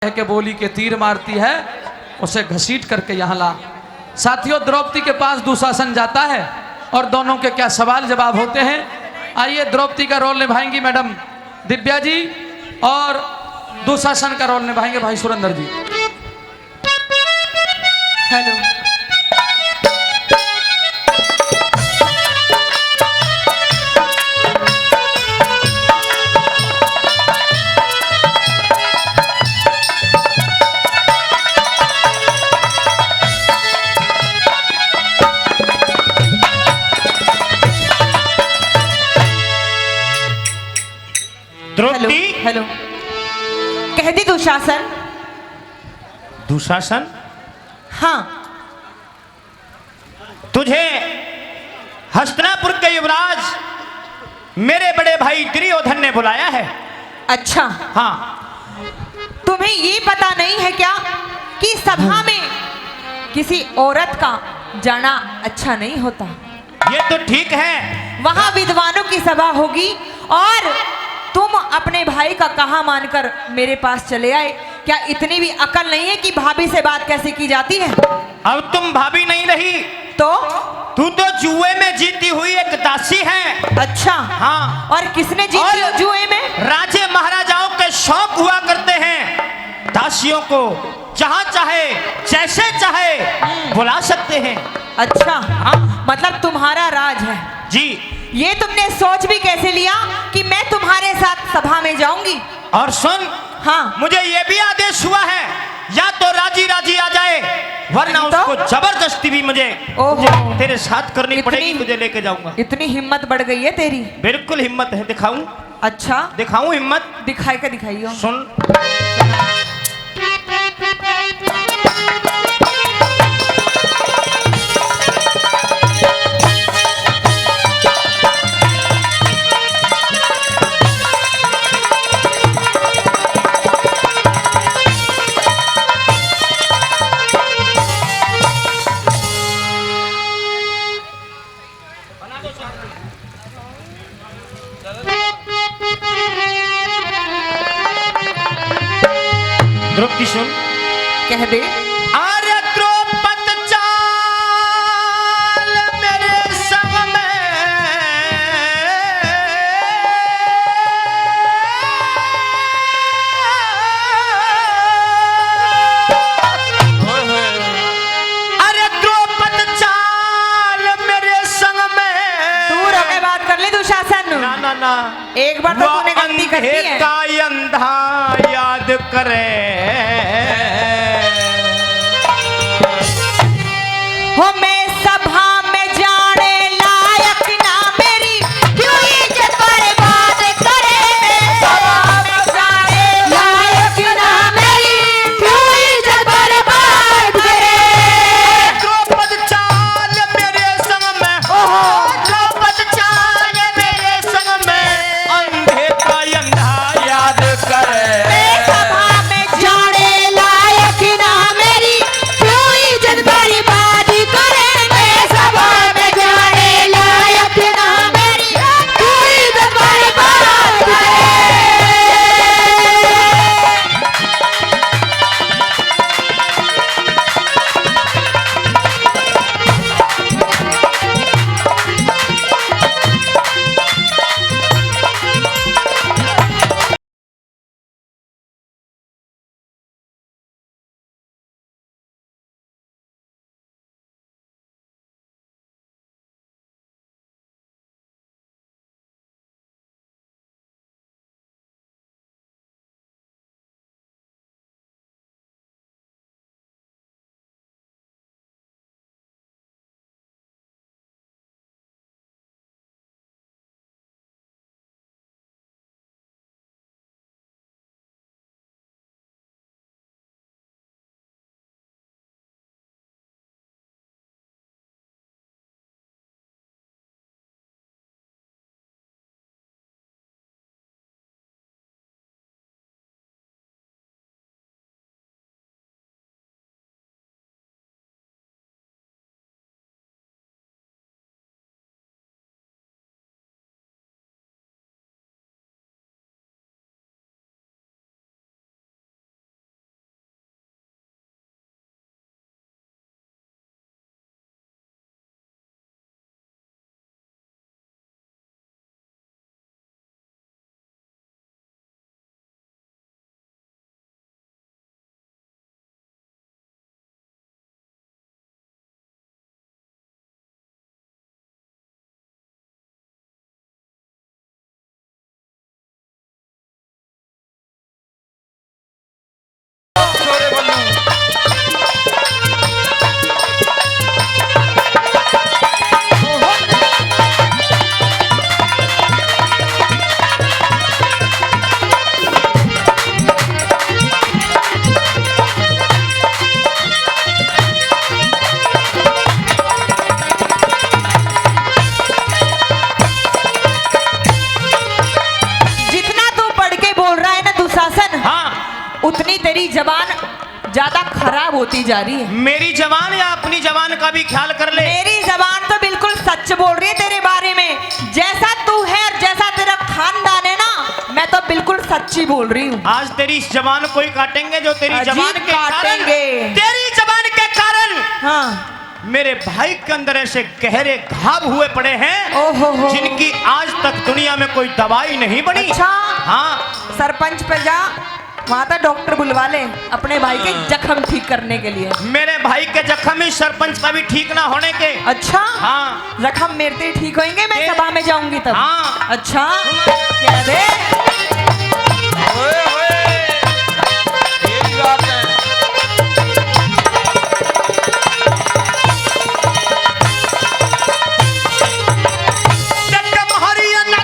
के बोली के तीर मारती है, उसे घसीट करके यहाँ ला। साथियों, द्रौपदी के पास दुशासन जाता है और दोनों के क्या सवाल जवाब होते हैं। आइए, द्रौपदी का रोल निभाएंगी मैडम दिव्या जी और दुशासन का रोल निभाएंगे भाई सुरेंद्र जी। हेलो, द्रौपदी। हेलो, कह दी दुशासन। दुशासन, हाँ, तुझे हस्तिनापुर के युवराज मेरे बड़े भाई दुर्योधन ने बुलाया है। अच्छा, हाँ, तुम्हें ये पता नहीं है क्या कि सभा में किसी औरत का जाना अच्छा नहीं होता। ये तो ठीक है। वहां विद्वानों की सभा होगी और तुम अपने भाई का कहा मानकर मेरे पास चले आए। क्या इतनी भी अकल नहीं है कि भाभी से बात कैसे की जाती है? अब तुम भाभी नहीं रही, तो तू तो जुए में जीती हुई एक दासी है। अच्छा, हाँ, और किसने जीती और जुए में? राजे महाराजाओं के शौक हुआ करते हैं। दासियों को जहां चाहे जैसे चाहे बुला सकते हैं। अच्छा, हाँ, मतलब तुम्हारा राज है जी। ये। तुमने सोच भी कैसे लिया कि मैं तुम्हारे साथ सभा में जाऊंगी? और सुन, हाँ, मुझे ये भी आदेश हुआ है, या तो राजी राजी आ जाए, वरना तो? उसको जबरदस्ती भी मुझे तेरे साथ करनी पड़ेगी। तुझे लेके जाऊंगा। इतनी हिम्मत बढ़ गई है तेरी। बिल्कुल हिम्मत है। दिखाऊं? अच्छा, दिखाऊं हिम्मत? दिखाई का दिखाइयो। सुन, द्रौपदी सुन। कह दे। अरे द्रौपद चाल मेरे संग में, अरे द्रौपद चाल मेरे संग में। दूर होके बात कर ले दुशासन। ना ना ना, एक बार तो तूने गलती कर दी है। का अंधा याद करे, हो मैं सभा में जाने लायक ना मेरी, क्यों इज्जत बर्बाद करे? सभा में जाने लायक ना मेरी, क्यों इज्जत बर्बाद करे? द्रौपद चाल मेरे संग में, द्रौपद चाल मेरे संग में, अंधे का अंधा याद करे। मैं सभा में जाने जबान ज्यादा खराब होती जा रही है। मेरी जबान या अपनी जबान का भी ख्याल कर ले। मेरी जबान तो बिल्कुल सच बोल रही है तेरे बारे में। जैसा तू है और जैसा तेरा खानदान है ना, मैं तो बिल्कुल सच्ची बोल रही हूँ। आज तेरी इस जबान को ही काटेंगे जो तेरी अजी जबान के कारण, काटेंगे। तेरी जबान के कारण हाँ मेरे भाई के अंदर ऐसे गहरे घाव हुए पड़े हैं ओहो जिनकी आज तक दुनिया में कोई दवाई नहीं बनी। अच्छा हाँ, सरपंच पे जा, वहाँ तो डॉक्टर बुलवा ले अपने भाई के जख्म ठीक करने के लिए। मेरे भाई के जख्म ही सरपंच का भी ठीक ना होने के। अच्छा हाँ, जख्म मेरे ठीक होंगे, मैं ये- सभा में जाऊंगी तब। हाँ। अच्छा क्या दे यही बात है। जख्म हरियाणा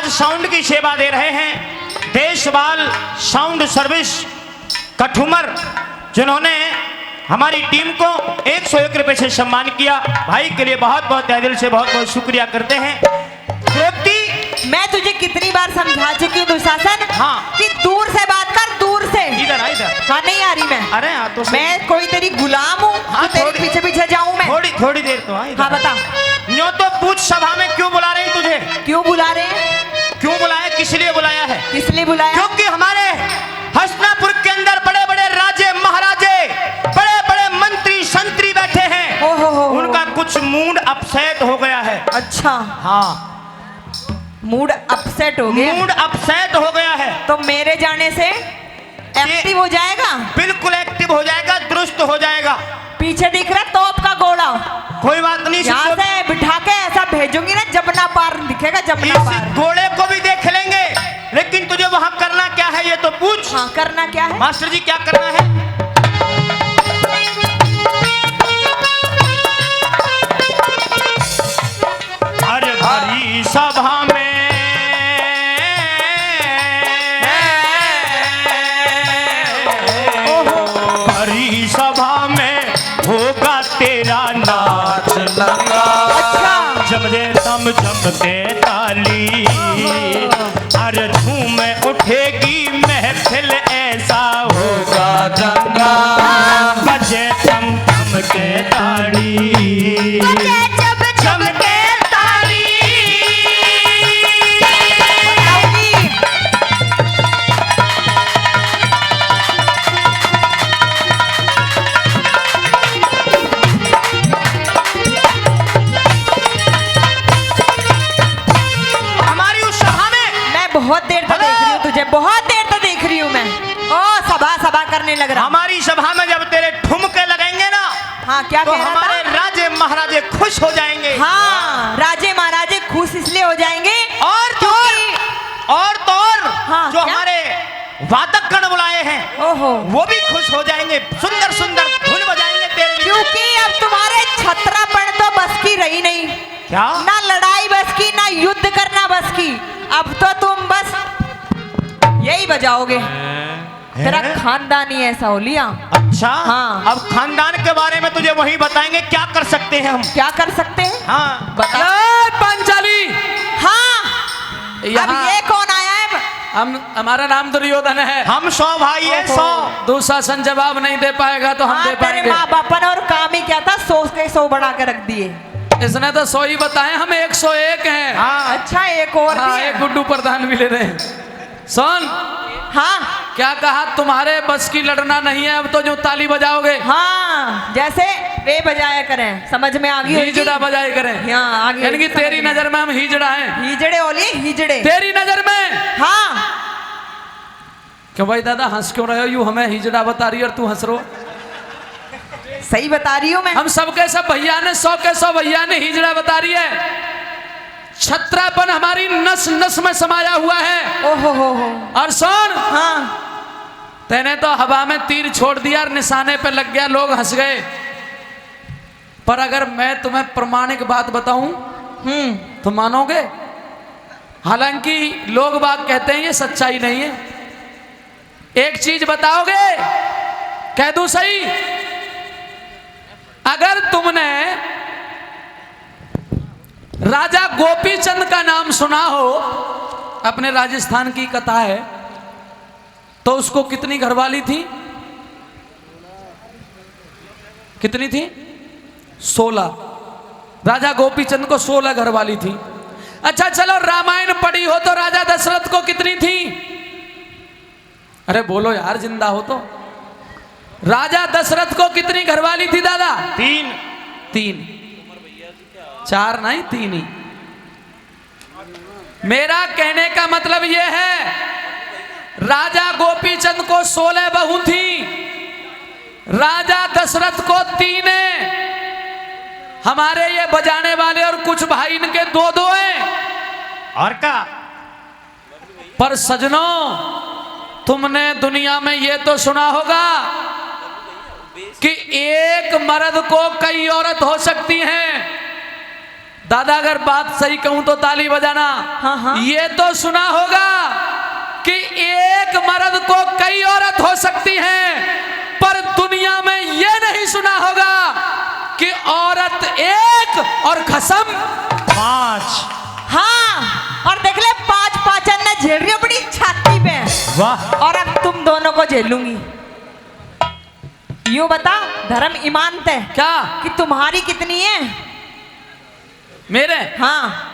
साउंड की सेवा दे रहे हैं देशवाल साउंड सर्विस कठुमर, जिन्होंने हमारी टीम को 101 रुपए से सम्मान किया। भाई के लिए बहुत बहुत तहे दिल से बहुत बहुत शुक्रिया करते हैं। द्रौपदी, मैं तुझे कितनी बार समझा चुकी हूँ दुशासन, हाँ। कि दूर से बात कर, दूर से। इधर आ इधर। हाँ नहीं आ रही मैं। अरे हाँ तो मैं कोई तेरी गुलाम हूँ? हाँ, तो तेरे थोड़ी- पीछे पीछे जाऊँ मैं? थोड़ी देर तो हाँ बता यूं तो पूछ सभा में क्यों बुला रहे हैं तुझे? क्यों बुला रहे हैं? क्यों बुलाया, किस लिए बुलाया है? किस लिए बुलाया? क्योंकि हमारे हसनापुर के अंदर बड़े बड़े राजे महाराजे, बड़े बड़े मंत्री संतरी बैठे हैं। ओहो उनका कुछ मूड अपसेट हो गया है। अच्छा, हाँ, मूड अपसेट हो गया। मूड अपसेट हो गया है। तो मेरे जाने से एक्टिव हो जाएगा? बिल्कुल एक्टिव हो जाएगा, दुरुस्त हो जाएगा। पीछे दिख रहा है तोप का गोला, कोई बात नहीं, यहाँ से बिठा के ऐसा भेजूंगी ना, जबना पार दिखेगा, जबना इस पार। घोड़े को भी देख लेंगे, लेकिन तुझे वहां करना क्या है ये तो पूछ। हाँ, करना क्या है? मास्टर जी क्या करना है? अरे भरी सभा में भरी सभा में होगा तेरा नाच लगा। अच्छा, जमदे तम जमते ताली, अरे झूम उठेगी महफिल, ऐसा होगा दंगा। बजे तम तम के ताली, जम के ताली। बहुत देर तक देख रही हूँ तुझे, बहुत देर तक देख रही हूँ मैं। ओ सभा सभा करने लग रहा। हमारी सभा में जब तेरे ठुमके लगेंगे ना, हाँ क्या तो कह रहा हमारे था? राजे महाराजे खुश हो जाएंगे। हाँ राजे महाराजे खुश इसलिए हो जाएंगे और तो और हाँ, जो क्या? हमारे वादक गण बुलाए हैं ओहो, वो भी खुश हो जाएंगे, सुंदर सुंदर धुन बजाएंगे तेरे लिए। क्योंकि अब तुम्हारे छत्रापन तो बस की रही नहीं। क्या? ना लड़ाई बस की, ना युद्ध करना बस की। अब तो तुम बस यही बजाओगे। तेरा खानदान ही ऐसा हो लिया। अच्छा हाँ। अब खानदान के बारे में तुझे वही बताएंगे, क्या कर सकते हैं हम। क्या कर सकते हैं? हाँ बता। ए, पांचाली, हाँ अब यहाँ ये कौन आया है? हमारा नाम दुर्योधन है। हम 100 भाई है, 100। दुशासन जवाब नहीं दे पाएगा तो हम हाँ दे तेरे पाएंगे। माँ बापन और काम ही क्या था, 100 के 100 बढ़ा के रख दिए। इसने तो 100 ही बताए, हम 101 हैं। हाँ अच्छा एक और हाँ, भी है। एक गुड्डू प्रधान भी ले रहे हैं। सुन, हाँ क्या कहा, तुम्हारे बस की लड़ना नहीं है, अब तो जो ताली बजाओगे हाँ जैसे वे बजाया करें, समझ में आ गई होगी? हिजड़ा बजाए करें। हाँ आगे यानी कि तेरी नजर में हम हिजड़ा हैं। हिजड़े ओली हिजड़े। तेरी नजर में हाँ क्यों भाई दादा हंस क्यों रहे हो? यू हमें हिजड़ा बता रही है और तू हंस रो। सही बता रही हूँ मैं। हम सबके सब भैया ने 100 के 100 भैया ने हिजड़ा बता रही है। छत्रापन हमारी नस नस में समाया हुआ है। ओहो हो। और सुन, हाँ तेने तो हवा में तीर छोड़ दिया और निशाने पे लग गया, लोग हंस गए। पर अगर मैं तुम्हें प्रमाणिक बात बताऊं तो मानोगे? हालांकि लोग बाग कहते हैं ये सच्चाई नहीं है। एक चीज बताओगे? कह दूं सही? अगर तुमने राजा गोपीचंद का नाम सुना हो, अपने राजस्थान की कथा है, तो उसको कितनी घरवाली थी? कितनी थी? 16। राजा गोपीचंद को 16 घरवाली थी। अच्छा चलो, रामायण पढ़ी हो तो राजा दशरथ को कितनी थी? अरे बोलो यार, जिंदा हो तो। राजा दशरथ को कितनी घरवाली थी दादा? 3। 3। 4 नहीं, 3 ही। मेरा कहने का मतलब यह है, राजा गोपीचंद को 16 बहू थी, राजा दशरथ को 3 है। हमारे ये बजाने वाले और कुछ भाई इनके 2-2 हैं। और का? पर सजनों, तुमने दुनिया में ये तो सुना होगा कि एक मर्द को कई औरत हो सकती हैं। दादा अगर बात सही कहूं तो ताली बजाना। हाँ। ये तो सुना होगा कि एक मर्द को कई औरत हो सकती हैं, पर दुनिया में ये नहीं सुना होगा कि औरत एक और खसम 5। हाँ और देख ले 5 ने झेल रही अपनी छाती पे। वाह। और अब तुम दोनों को झेलूंगी। यूं बता, धर्म ईमान तय क्या? कि तुम्हारी कितनी है? मेरे? हाँ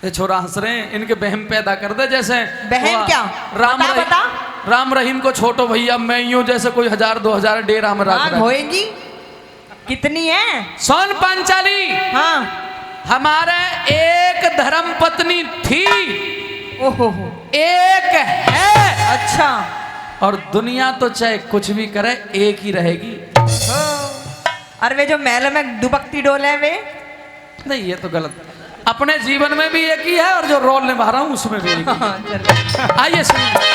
ये छोरा हंस रहे हैं, इनके बहम पैदा कर दे। जैसे बहम वो क्या? राम बता, रहीम, बता। राम रहीम को छोटो भैया मैं यूं जैसे कोई 1000-2000 डेरा में रख हाँ रहा है। होएगी। कितनी है? सोन पांचाली, हाँ हमारे एक धर्म पत्नी थी, ओहो हो। एक है, अच्छा और दुनिया तो चाहे कुछ भी करे एक ही रहेगी। और वे जो महल में दुबकती डोले वे? नहीं, ये तो गलत। अपने जीवन में भी एक ही है और जो रोल निभा रहा हूं उसमें भी एक ही हाँ, चलो। है। आइए सुनिए।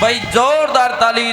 भाई जोरदार ताली